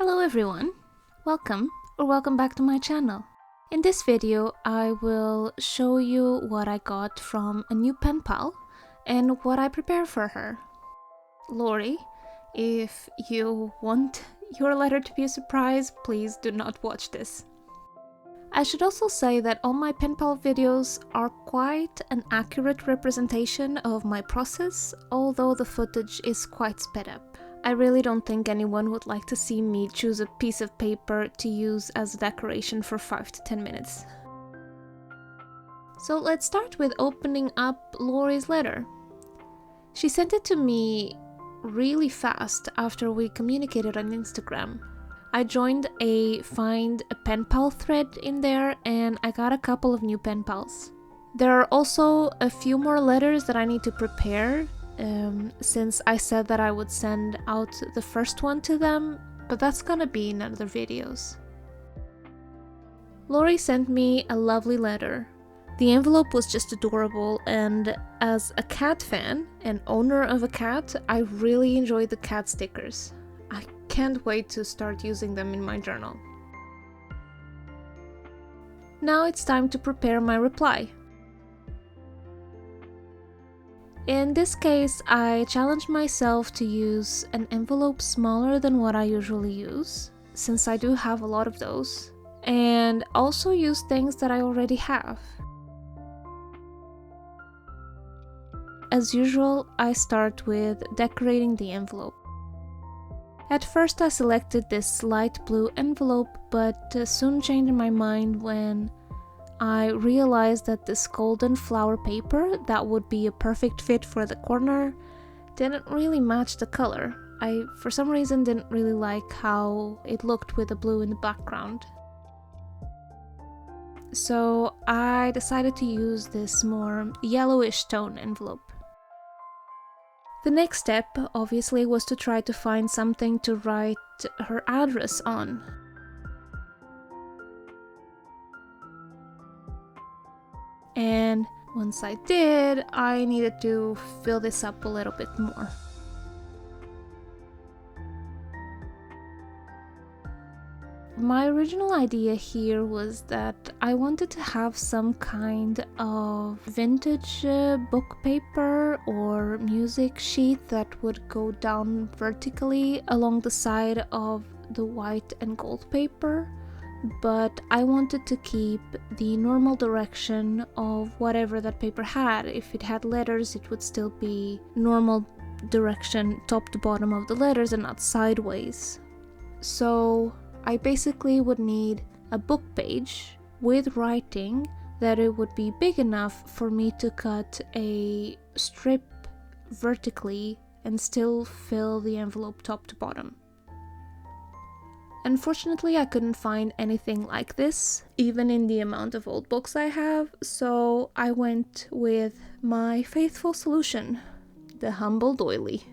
Hello everyone, welcome back to my channel. In this video I will show you what I got from a new pen pal and what I prepare for her. Lori, if you want your letter to be a surprise, please do not watch this. I should also say that all my pen pal videos are quite an accurate representation of my process, although the footage is quite sped up. I really don't think anyone would like to see me choose a piece of paper to use as a decoration for 5 to 10 minutes. So let's start with opening up Lori's letter. She sent it to me really fast after we communicated on Instagram. I joined a Find a Pen Pal thread in there and I got a couple of new pen pals. There are also a few more letters that I need to prepare since I said that I would send out the first one to them, but that's gonna be in other videos. Lori sent me a lovely letter. The envelope was just adorable, and as a cat fan and owner of a cat, I really enjoyed the cat stickers. I can't wait to start using them in my journal. Now it's time to prepare my reply. In this case, I challenged myself to use an envelope smaller than what I usually use, since I do have a lot of those, and also use things that I already have. As usual, I start with decorating the envelope. At first I selected this light blue envelope, but soon changed my mind when I realized that this golden flower paper that would be a perfect fit for the corner didn't really match the color. I, for some reason, didn't really like how it looked with the blue in the background. So I decided to use this more yellowish tone envelope. The next step, obviously, was to try to find something to write her address on. And once I did, I needed to fill this up a little bit more. My original idea here was that I wanted to have some kind of vintage book paper or music sheet that would go down vertically along the side of the white and gold paper. But I wanted to keep the normal direction of whatever that paper had. If it had letters, it would still be normal direction, top to bottom of the letters and not sideways. So I basically would need a book page with writing that it would be big enough for me to cut a strip vertically and still fill the envelope top to bottom. Unfortunately, I couldn't find anything like this, even in the amount of old books I have, so I went with my faithful solution, the humble doily.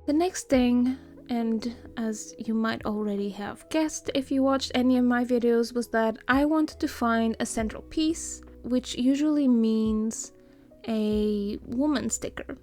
The next thing, and as you might already have guessed if you watched any of my videos, was that I wanted to find a central piece, which usually means a woman sticker.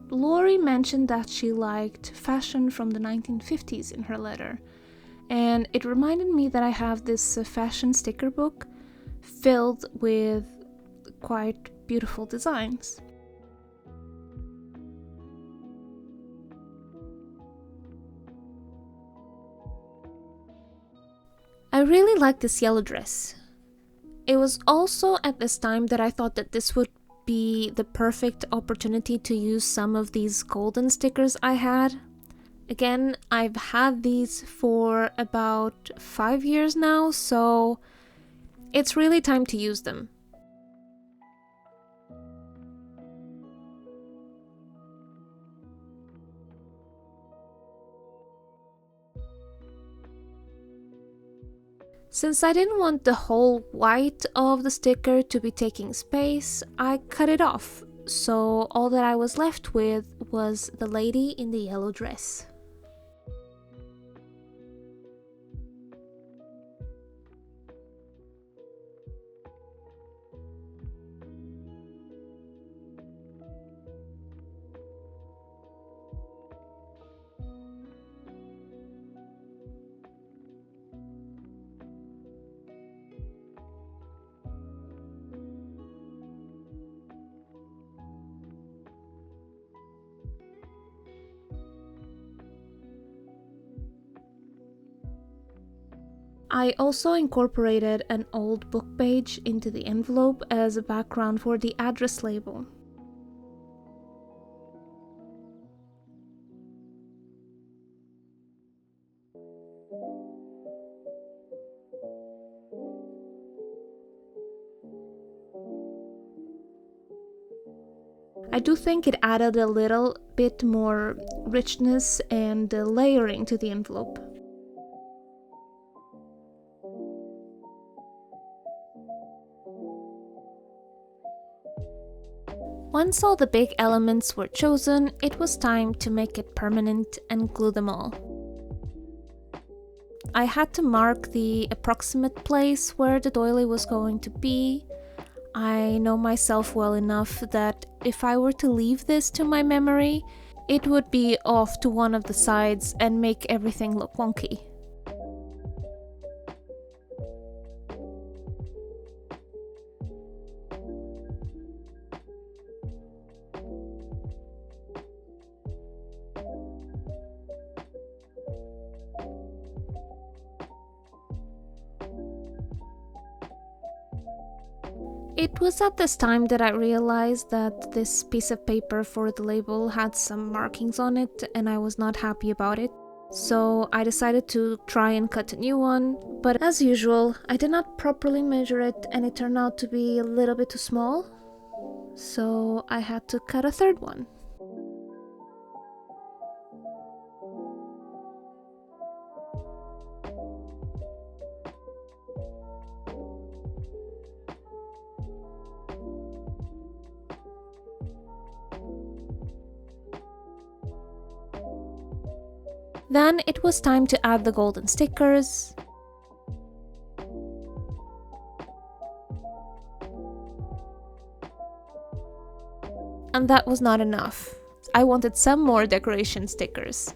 Lori mentioned that she liked fashion from the 1950s in her letter, and it reminded me that I have this fashion sticker book filled with quite beautiful designs. I really like this yellow dress. It was also at this time that I thought that this would be the perfect opportunity to use some of these golden stickers I had. Again, I've had these for about 5 years now, so it's really time to use them. Since I didn't want the whole white of the sticker to be taking space, I cut it off, so all that I was left with was the lady in the yellow dress. I also incorporated an old book page into the envelope as a background for the address label. I do think it added a little bit more richness and layering to the envelope. Once all the big elements were chosen, it was time to make it permanent and glue them all. I had to mark the approximate place where the doily was going to be. I know myself well enough that if I were to leave this to my memory, it would be off to one of the sides and make everything look wonky. It was at this time that I realized that this piece of paper for the label had some markings on it and I was not happy about it. So I decided to try and cut a new one, but as usual, I did not properly measure it and it turned out to be a little bit too small. So I had to cut a third one. Then it was time to add the golden stickers. And that was not enough. I wanted some more decoration stickers.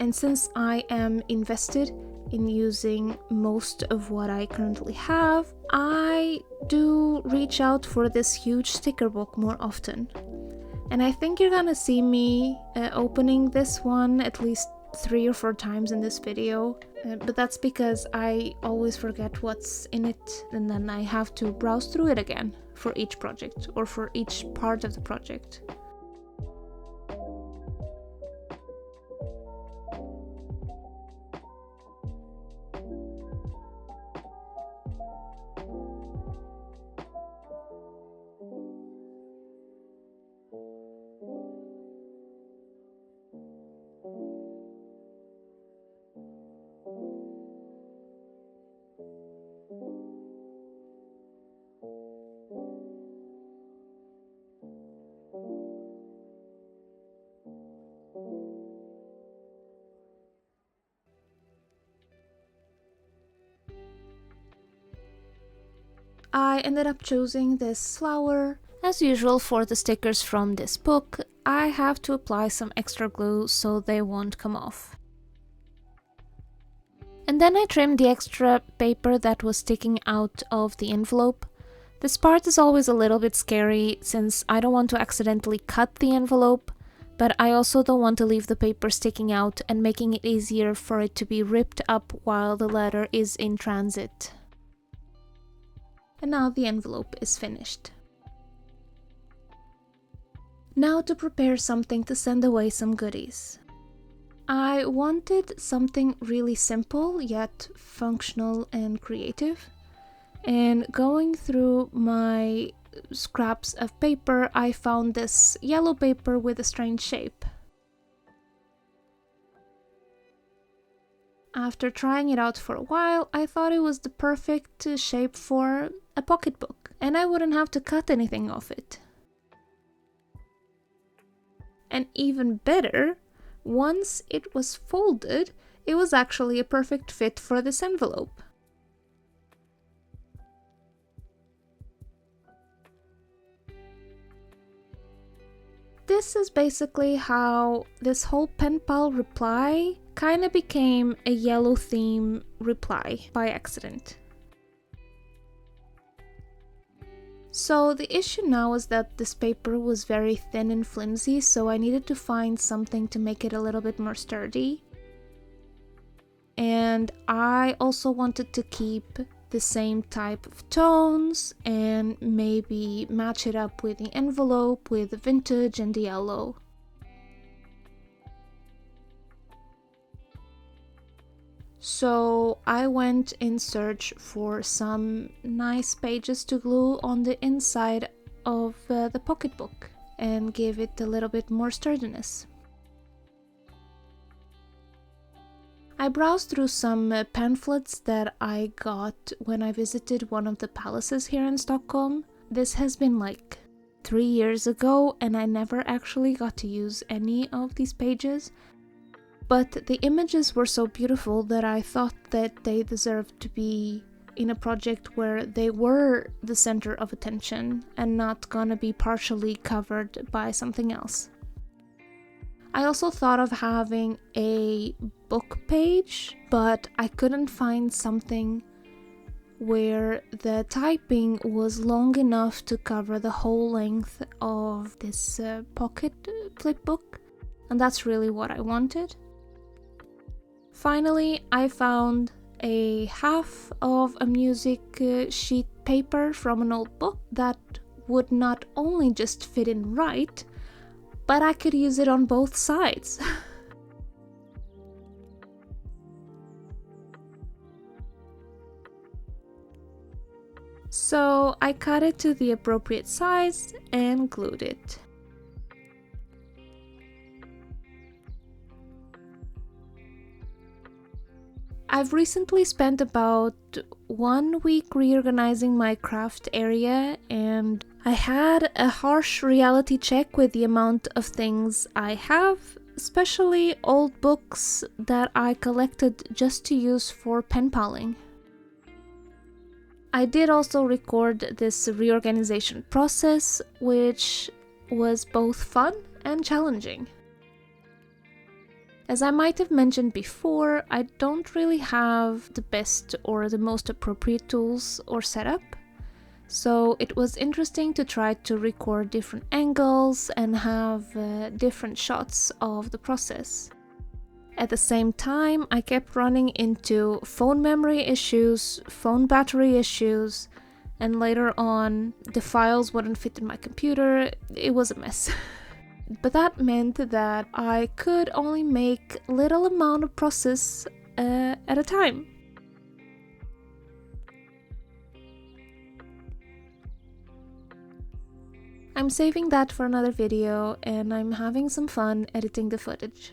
And since I am invested in using most of what I currently have, I do reach out for this huge sticker book more often. And I think you're gonna see me opening this one at least 3 or 4 times in this video, but that's because I always forget what's in it and then I have to browse through it again for each project or for each part of the project. I ended up choosing this flower. As usual for the stickers from this book, I have to apply some extra glue so they won't come off. And then I trimmed the extra paper that was sticking out of the envelope. This part is always a little bit scary since I don't want to accidentally cut the envelope, but I also don't want to leave the paper sticking out and making it easier for it to be ripped up while the letter is in transit. And now the envelope is finished. Now to prepare something to send away some goodies. I wanted something really simple yet functional and creative. And going through my scraps of paper, I found this yellow paper with a strange shape. After trying it out for a while, I thought it was the perfect shape for a pocketbook, and I wouldn't have to cut anything off it. And even better, once it was folded, it was actually a perfect fit for this envelope. This is basically how this whole Penpal reply kinda became a yellow theme reply by accident. So the issue now is that this paper was very thin and flimsy, so I needed to find something to make it a little bit more sturdy. And I also wanted to keep the same type of tones and maybe match it up with the envelope with the vintage and the yellow. So I went in search for some nice pages to glue on the inside of the pocketbook and give it a little bit more sturdiness. I browsed through some pamphlets that I got when I visited one of the palaces here in Stockholm. This has been like 3 years ago and I never actually got to use any of these pages. But the images were so beautiful that I thought that they deserved to be in a project where they were the center of attention and not gonna be partially covered by something else. I also thought of having a book page, but I couldn't find something where the typing was long enough to cover the whole length of this pocket flip book, and that's really what I wanted. Finally, I found a half of a music sheet paper from an old book that would not only just fit in right, but I could use it on both sides. So I cut it to the appropriate size and glued it. I've recently spent about 1 week reorganizing my craft area, and I had a harsh reality check with the amount of things I have, especially old books that I collected just to use for pen paling. I did also record this reorganization process, which was both fun and challenging. As I might have mentioned before, I don't really have the best or the most appropriate tools or setup, so it was interesting to try to record different angles and have different shots of the process. At the same time, I kept running into phone memory issues, phone battery issues, and later on, the files wouldn't fit in my computer. It was a mess. But that meant that I could only make little amount of process at a time. I'm saving that for another video and I'm having some fun editing the footage.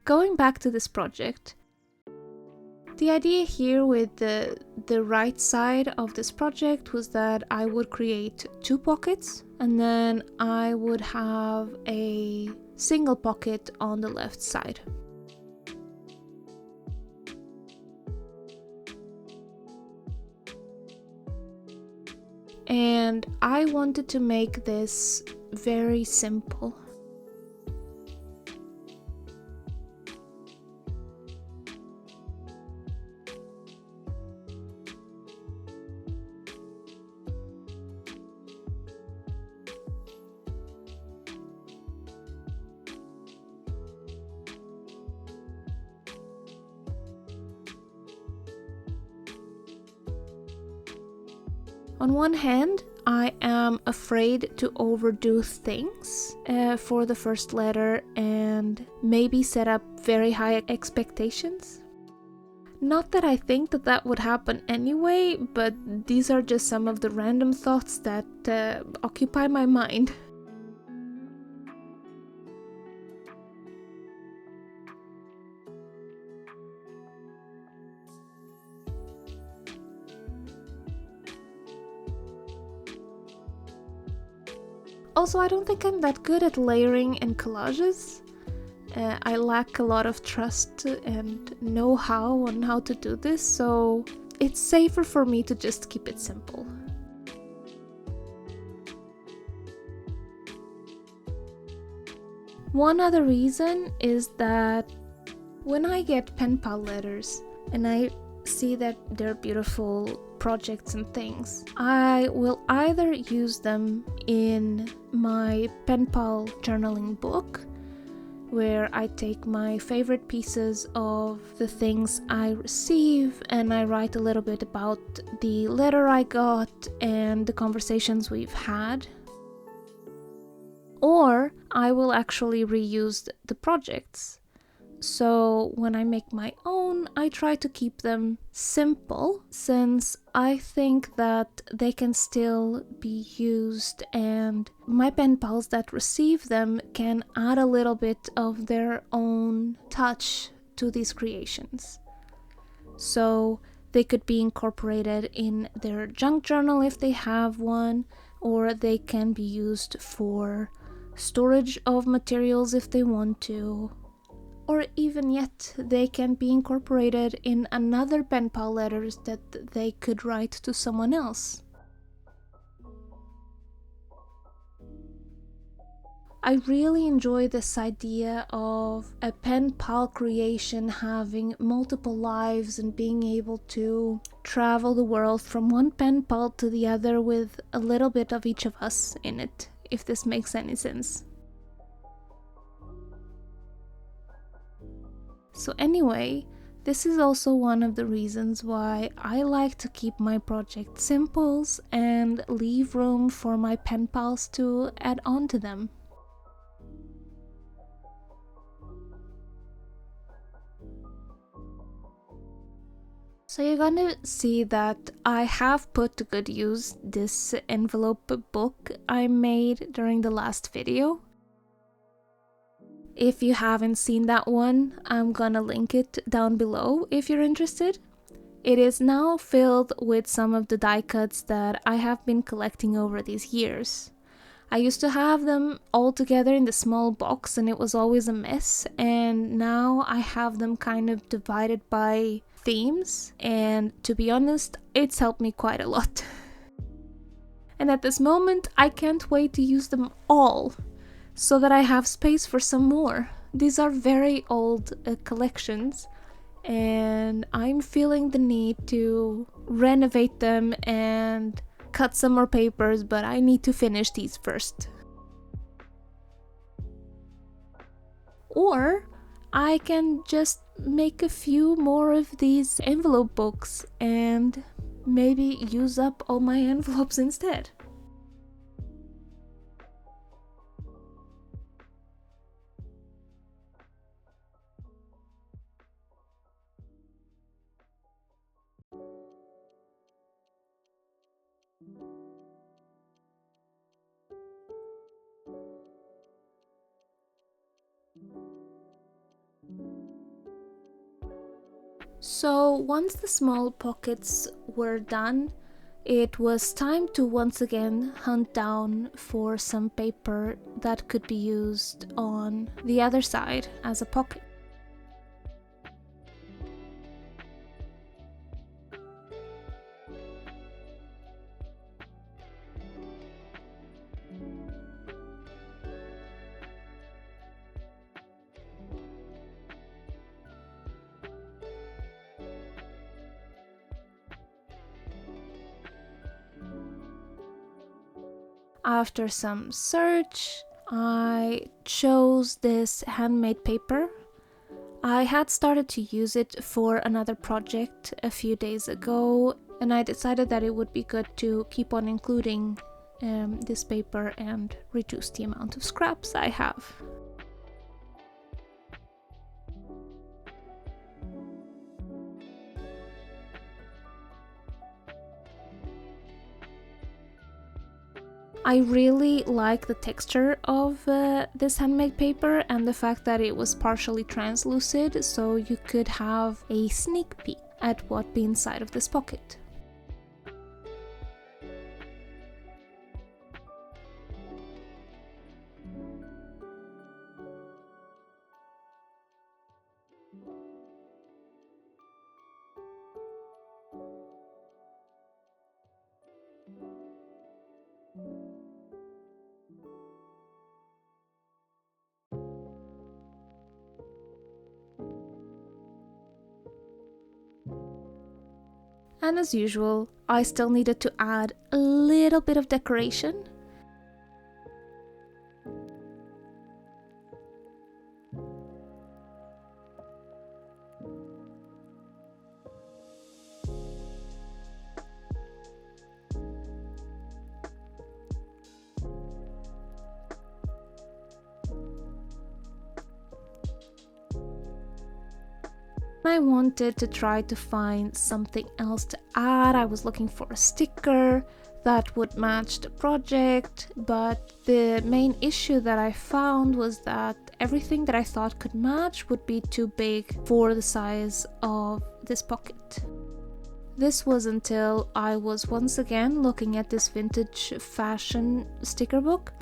Going back to this project, the idea here with the right side of this project was that I would create 2 pockets and then I would have a single pocket on the left side. And I wanted to make this very simple. On one hand, I am afraid to overdo things for the first letter and maybe set up very high expectations. Not that I think that that would happen anyway, but these are just some of the random thoughts that occupy my mind. Also, I don't think I'm that good at layering and collages. I lack a lot of trust and know-how on how to do this, so it's safer for me to just keep it simple. One other reason is that when I get Penpal letters and I see that they're beautiful projects and things, I will either use them in my Penpal journaling book, where I take my favorite pieces of the things I receive and I write a little bit about the letter I got and the conversations we've had. Or I will actually reuse the projects. So when I make my own, I try to keep them simple, since I think that they can still be used and my pen pals that receive them can add a little bit of their own touch to these creations. So they could be incorporated in their junk journal if they have one, or they can be used for storage of materials if they want to. Or even yet, they can be incorporated in another pen pal letters that they could write to someone else. I really enjoy this idea of a pen pal creation having multiple lives and being able to travel the world from one pen pal to the other with a little bit of each of us in it, if this makes any sense. So anyway, this is also one of the reasons why I like to keep my project simples and leave room for my pen pals to add on to them. So you're gonna see that I have put to good use this envelope book I made during the last video. If you haven't seen that one, I'm gonna link it down below if you're interested. It is now filled with some of the die cuts that I have been collecting over these years. I used to have them all together in the small box and it was always a mess, and now I have them kind of divided by themes, and to be honest, it's helped me quite a lot. And at this moment, I can't wait to use them all, so that I have space for some more. These are very old collections, and I'm feeling the need to renovate them and cut some more papers, but I need to finish these first. Or I can just make a few more of these envelope books and maybe use up all my envelopes instead. So once the small pockets were done, it was time to once again hunt down for some paper that could be used on the other side as a pocket. After some search, I chose this handmade paper. I had started to use it for another project a few days ago, and I decided that it would be good to keep on including this paper and reduce the amount of scraps I have. I really like the texture of this handmade paper and the fact that it was partially translucid, so you could have a sneak peek at what be inside of this pocket. And as usual, I still needed to add a little bit of decoration. I wanted to try to find something else to add. I was looking for a sticker that would match the project, but the main issue that I found was that everything that I thought could match would be too big for the size of this pocket. This was until I was once again looking at this vintage fashion sticker book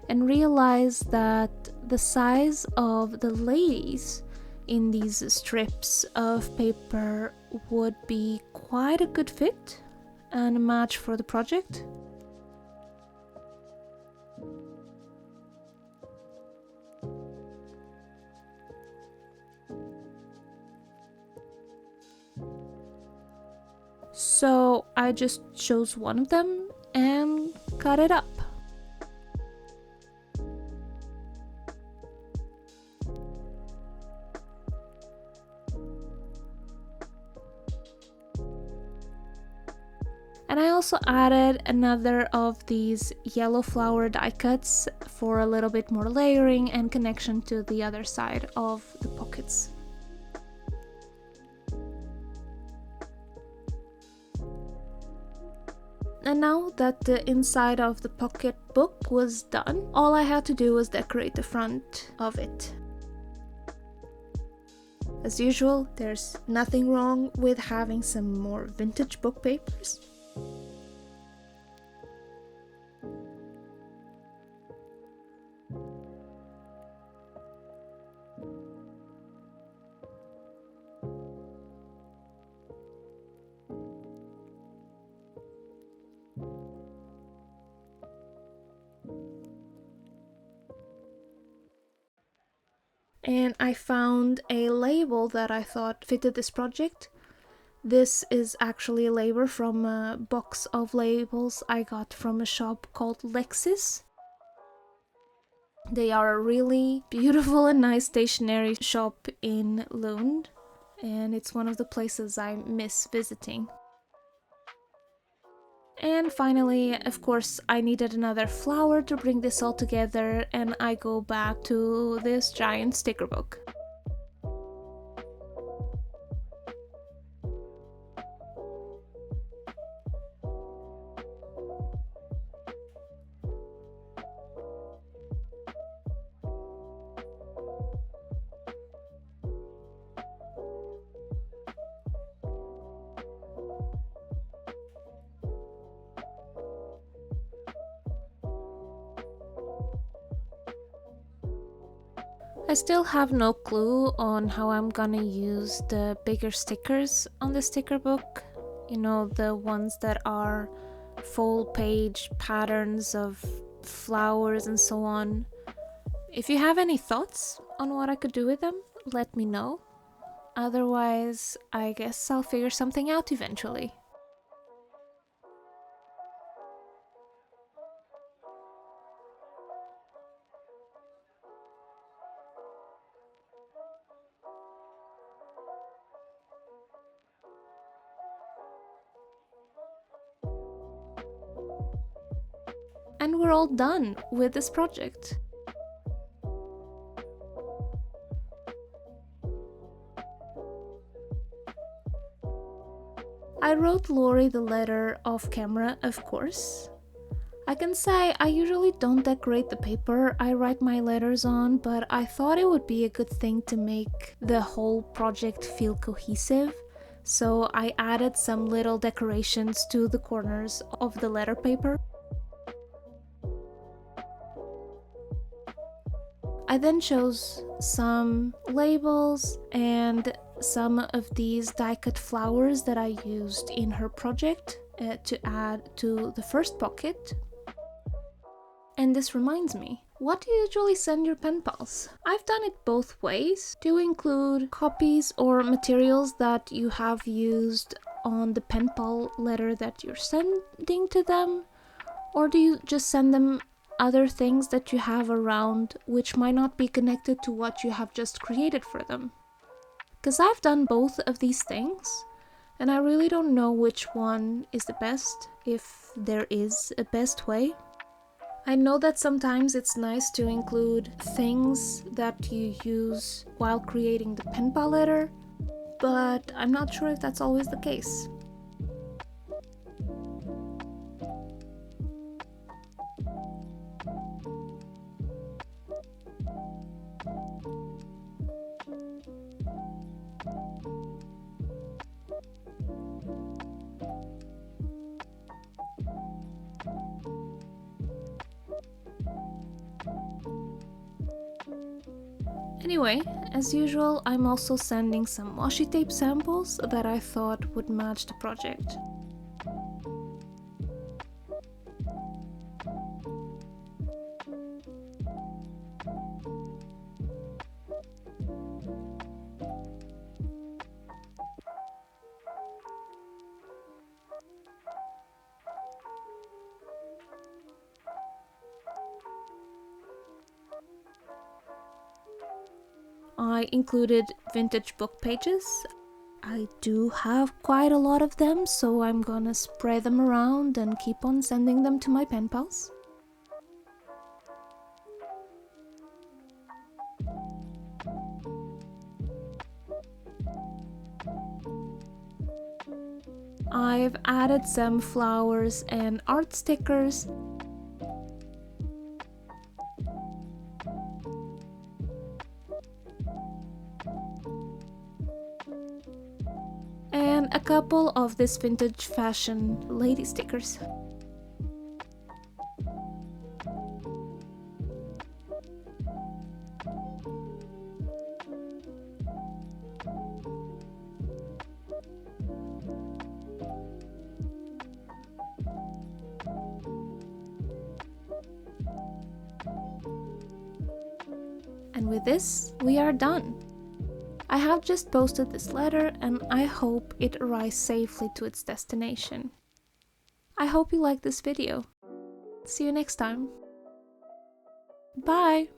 and realized that the size of the ladies in these strips of paper would be quite a good fit and a match for the project. So I just chose one of them and cut it up. And I also added another of these yellow flower die cuts for a little bit more layering and connection to the other side of the pockets. And now that the inside of the pocket book was done, all I had to do was decorate the front of it. As usual, there's nothing wrong with having some more vintage book papers. And I found a label that I thought fitted this project. This is actually a label from a box of labels I got from a shop called Lexis. They are a really beautiful and nice stationery shop in Lund, and it's one of the places I miss visiting. And finally, of course, I needed another flower to bring this all together, and I go back to this giant sticker book. I still have no clue on how I'm gonna use the bigger stickers on the sticker book. You know, the ones that are full page patterns of flowers and so on. If you have any thoughts on what I could do with them, let me know. Otherwise, I guess I'll figure something out eventually. And we're all done with this project. I wrote Lori the letter off camera, of course. I can say I usually don't decorate the paper I write my letters on, but I thought it would be a good thing to make the whole project feel cohesive, so I added some little decorations to the corners of the letter paper. I then chose some labels and some of these die-cut flowers that I used in her project to add to the first pocket. And this reminds me, what do you usually send your pen pals? I've done it both ways. Do you include copies or materials that you have used on the pen pal letter that you're sending to them? Or do you just send them other things that you have around which might not be connected to what you have just created for them? Because I've done both of these things, and I really don't know which one is the best, if there is a best way. I know that sometimes it's nice to include things that you use while creating the pen pal letter, but I'm not sure if that's always the case. Anyway, as usual, I'm also sending some washi tape samples that I thought would match the project. I included vintage book pages. I do have quite a lot of them, so I'm gonna spread them around and keep on sending them to my pen pals. I've added some flowers and art stickers. And a couple of this vintage fashion lady stickers. And with this, we are done. I have just posted this letter and I hope it arrives safely to its destination. I hope you like this video. See you next time. Bye!